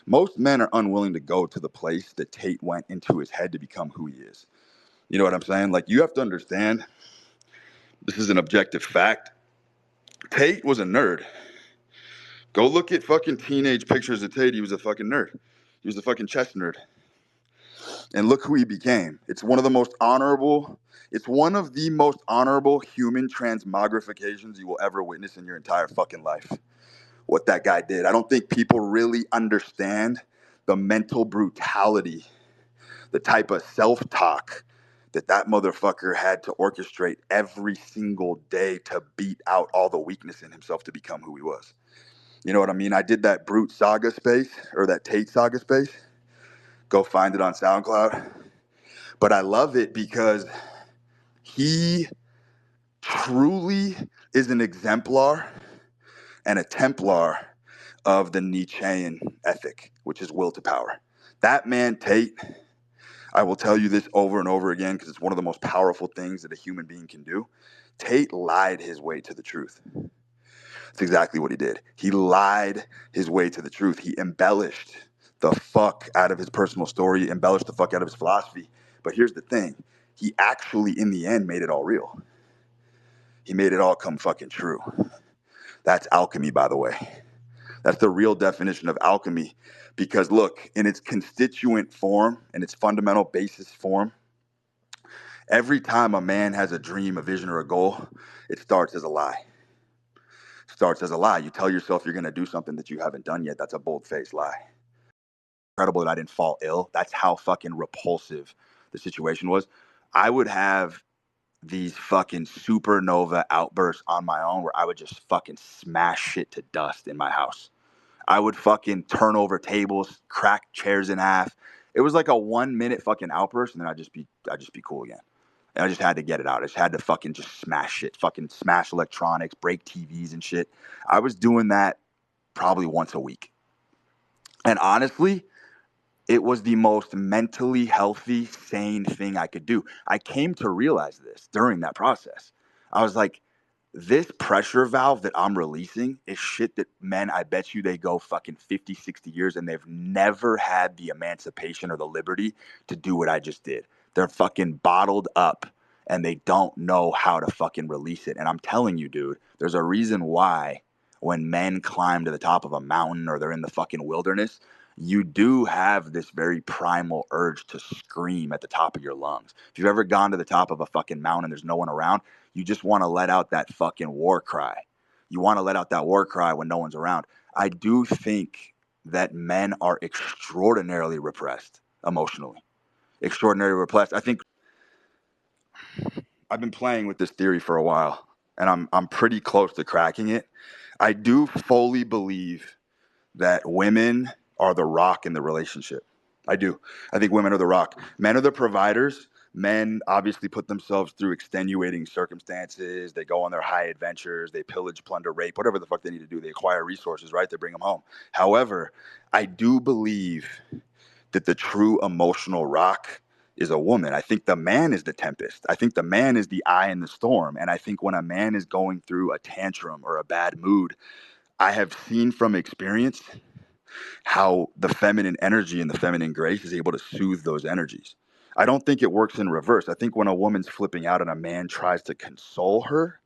Most men are unwilling to go to the place that Tate went into his head to become who he is. You know what I'm saying? Like, you have to understand, this is an objective fact. Tate was a nerd. Go look at fucking teenage pictures of Tate. He was a fucking nerd. He was a fucking chess nerd. And look who he became. It's one of the most honorable human transmogrifications you will ever witness in your entire fucking life. What that guy did. I don't think people really understand the mental brutality, the type of self-talk that motherfucker had to orchestrate every single day to beat out all the weakness in himself to become who he was. You know what I mean? I did that Brute Saga space, or that Tate Saga space. Go find it on SoundCloud. But I love it because he truly is an exemplar and a Templar of the Nietzschean ethic, which is will to power. That man, Tate, I will tell you this over and over again because it's one of the most powerful things that a human being can do. Tate lied his way to the truth. That's exactly what he did. He lied his way to the truth. He embellished the fuck out of his personal story, embellished the fuck out of his philosophy. But here's the thing. He actually, in the end, made it all real. He made it all come fucking true. That's alchemy, by the way. That's the real definition of alchemy. Because look, in its constituent form, in its fundamental basis form, every time a man has a dream, a vision, or a goal, it starts as a lie. Starts as a lie. You tell yourself you're going to do something that you haven't done yet. That's a bold-faced lie. Incredible that I didn't fall ill. That's how fucking repulsive the situation was. I would have these fucking supernova outbursts on my own where I would just fucking smash shit to dust in my house. I would fucking turn over tables, crack chairs in half. It was like a 1 minute fucking outburst, and then I'd just be cool again. And I just had to get it out. I just had to fucking just smash shit, fucking smash electronics, break TVs and shit. I was doing that probably once a week. And honestly, it was the most mentally healthy, sane thing I could do. I came to realize this during that process. I was like, this pressure valve that I'm releasing is shit that men, I bet you they go fucking 50, 60 years and they've never had the emancipation or the liberty to do what I just did. They're fucking bottled up and they don't know how to fucking release it. And I'm telling you, dude, there's a reason why when men climb to the top of a mountain or they're in the fucking wilderness, you do have this very primal urge to scream at the top of your lungs. If you've ever gone to the top of a fucking mountain, there's no one around, you just want to let out that fucking war cry. You want to let out that war cry when no one's around. I do think that men are extraordinarily repressed emotionally. Extraordinarily repressed. I think I've been playing with this theory for a while, and I'm pretty close to cracking it. I do fully believe that women are the rock in the relationship. I do. I think women are the rock. Men are the providers. Men obviously put themselves through extenuating circumstances. They go on their high adventures. They pillage, plunder, rape, whatever the fuck they need to do. They acquire resources, right? They bring them home. However, I do believe that the true emotional rock is a woman. I think the man is the tempest. I think the man is the eye in the storm. And I think when a man is going through a tantrum or a bad mood, I have seen from experience how the feminine energy and the feminine grace is able to soothe those energies. I don't think it works in reverse. I think when a woman's flipping out and a man tries to console her,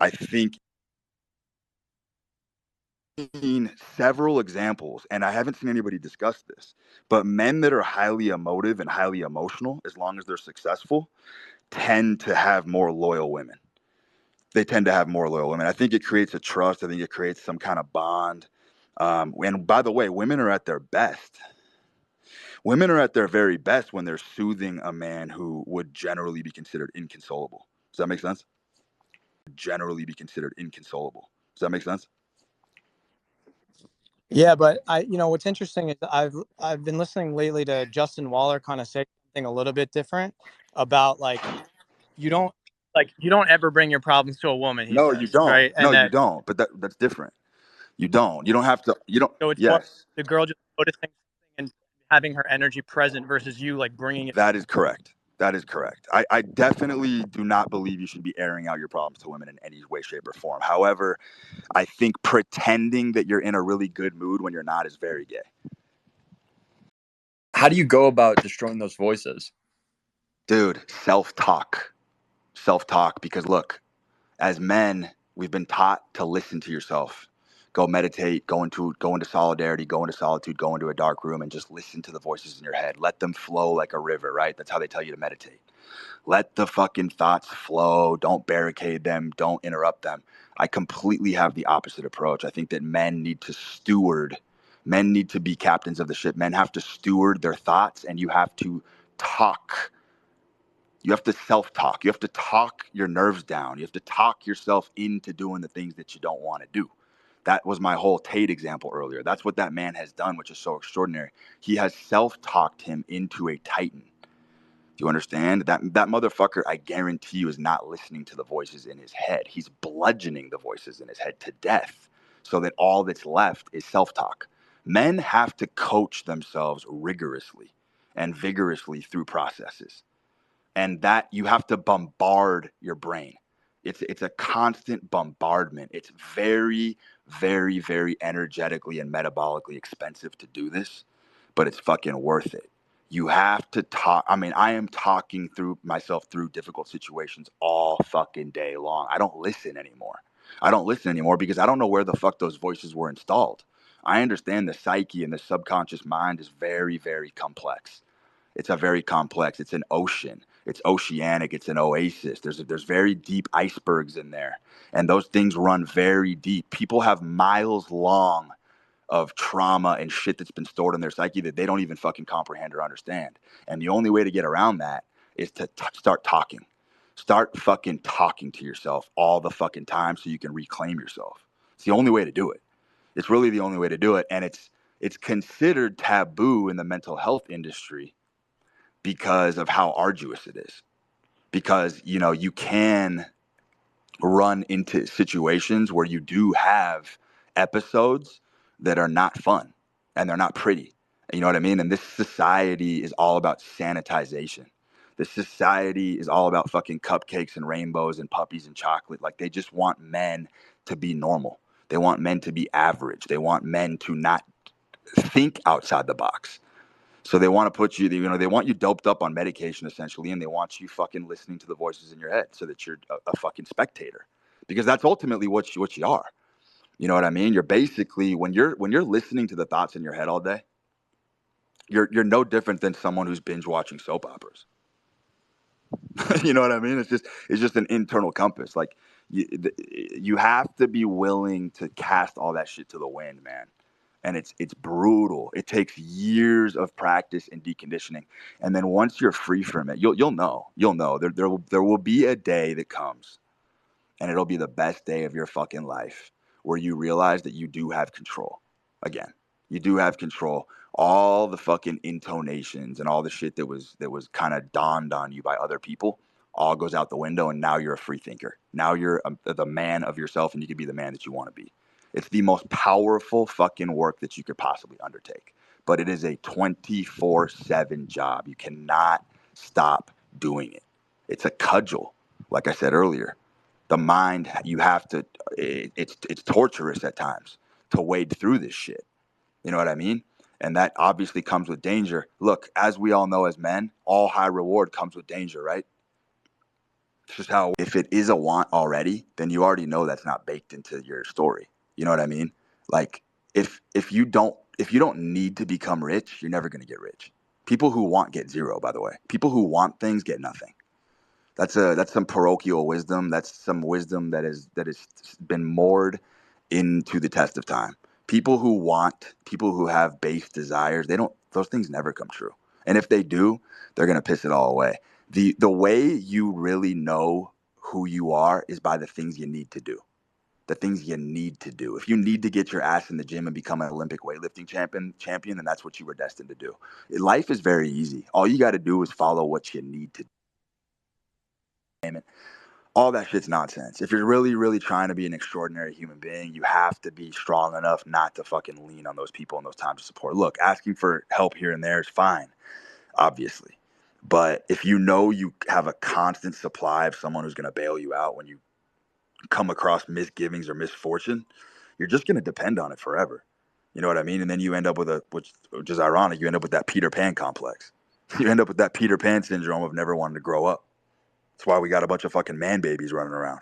I think I've seen several examples, and I haven't seen anybody discuss this, but men that are highly emotive and highly emotional, as long as they're successful, tend to have more loyal women. They tend to have more loyal women. I think it creates a trust. I think it creates some kind of bond. And by the way, women are at their best. Women are at their very best when they're soothing a man who would generally be considered inconsolable. Does that make sense? Generally be considered inconsolable. Does that make sense? Yeah, but what's interesting is I've been listening lately to Justin Waller kind of say something a little bit different about like you don't ever bring your problems to a woman, he No, you says, don't. right? No, And you that don't. But that's different. You don't. You don't have to. You don't. so it's more Yes, the girl just noticing and having her energy present versus you like bringing it. that is correct. That is correct. I definitely do not believe you should be airing out your problems to women in any way, shape, or form. However, I think pretending that you're in a really good mood when you're not is very gay. how do you go about destroying those voices? Dude, self-talk. Self-talk, because look, as men, we've been taught to listen to yourself. Go meditate, go into solidarity, go into solitude, go into a dark room and just listen to the voices in your head. Let them flow like a river, right? That's how they tell you to meditate. Let the fucking thoughts flow. Don't barricade them. Don't interrupt them. I completely have the opposite approach. I think that men need to steward. Men need to be captains of the ship. Men have to steward their thoughts, and you have to talk. You have to self-talk. You have to talk your nerves down. You have to talk yourself into doing the things that you don't want to do. That was my whole Tate example earlier. That's what that man has done, which is so extraordinary. He has self-talked him into a titan. Do you understand? That motherfucker, I guarantee you, is not listening to the voices in his head. He's bludgeoning the voices in his head to death so that all that's left is self-talk. Men have to coach themselves rigorously and vigorously through processes. And that you have to bombard your brain. It's a constant bombardment. It's very, very, very energetically and metabolically expensive to do this, but it's fucking worth it. You have to talk. I mean, I am talking through myself through difficult situations all fucking day long. I don't listen anymore. I don't listen anymore because I don't know where the fuck those voices were installed. I understand the psyche and the subconscious mind is very, very complex. It's a very complex. It's an ocean. It's oceanic. It's an oasis. There's very deep icebergs in there, and those things run very deep. People have miles long of trauma and shit that's been stored in their psyche that they don't even fucking comprehend or understand. And the only way to get around that is to start talking. Start fucking talking to yourself all the fucking time so you can reclaim yourself. It's the only way to do it. It's really the only way to do it, and it's considered taboo in the mental health industry because of how arduous it is. Because, you know, you can run into situations where you do have episodes that are not fun and they're not pretty. You know what I mean? And this society is all about sanitization. This society is all about fucking cupcakes and rainbows and puppies and chocolate. Like, they just want men to be normal. They want men to be average. They want men to not think outside the box. So they want to put you, you know, they want you doped up on medication essentially, and they want you fucking listening to the voices in your head so that you're a fucking spectator, because that's ultimately what you are. You know what I mean? You're basically, when you're listening to the thoughts in your head all day, you're no different than someone who's binge watching soap operas. You know what I mean? It's just an internal compass. Like, you have to be willing to cast all that shit to the wind, man. And it's brutal. It takes years of practice and deconditioning, and then once you're free from it, you'll know. There will be a day that comes, and it'll be the best day of your fucking life, where you realize that you do have control. Again, you do have control. All the fucking intonations and all the shit that was kind of dawned on you by other people all goes out the window, and now you're a free thinker. Now you're the man of yourself, and you can be the man that you want to be. It's the most powerful fucking work that you could possibly undertake. But it is a 24/7 job. You cannot stop doing it. It's a cudgel, like I said earlier. The mind, you have to, it's torturous at times to wade through this shit. You know what I mean? And that obviously comes with danger. Look, as we all know as men, all high reward comes with danger, right? It's just how, if it is a want already, then you already know that's not baked into your story. You know what I mean? Like, if you don't need to become rich, you're never going to get rich. People who want get zero, by the way. People who want things get nothing. That's some parochial wisdom. That's some wisdom that has been moored into the test of time. People who have base desires, those things never come true. And if they do, they're gonna piss it all away. The way you really know who you are is by the things you need to do. The things you need to do. If you need to get your ass in the gym and become an Olympic weightlifting champion, then that's what you were destined to do. Life is very easy. All you got to do is follow what you need to do. All that shit's nonsense. If you're really, really trying to be an extraordinary human being, you have to be strong enough not to fucking lean on those people in those times of support. Look, asking for help here and there is fine, obviously. But if you know you have a constant supply of someone who's going to bail you out when you come across misgivings or misfortune, you're just going to depend on it forever. You know what I mean? And then you end up with which is ironic, you end up with that Peter Pan complex. You end up with that Peter Pan syndrome of never wanting to grow up. That's why we got a bunch of fucking man babies running around.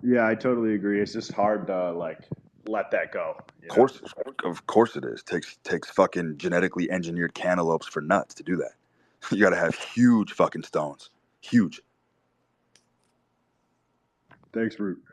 Yeah, I totally agree. It's just hard to like let that go. Of course it is. Takes fucking genetically engineered cantaloupes for nuts to do that. You got to have huge fucking stones. Huge. Thanks, Root.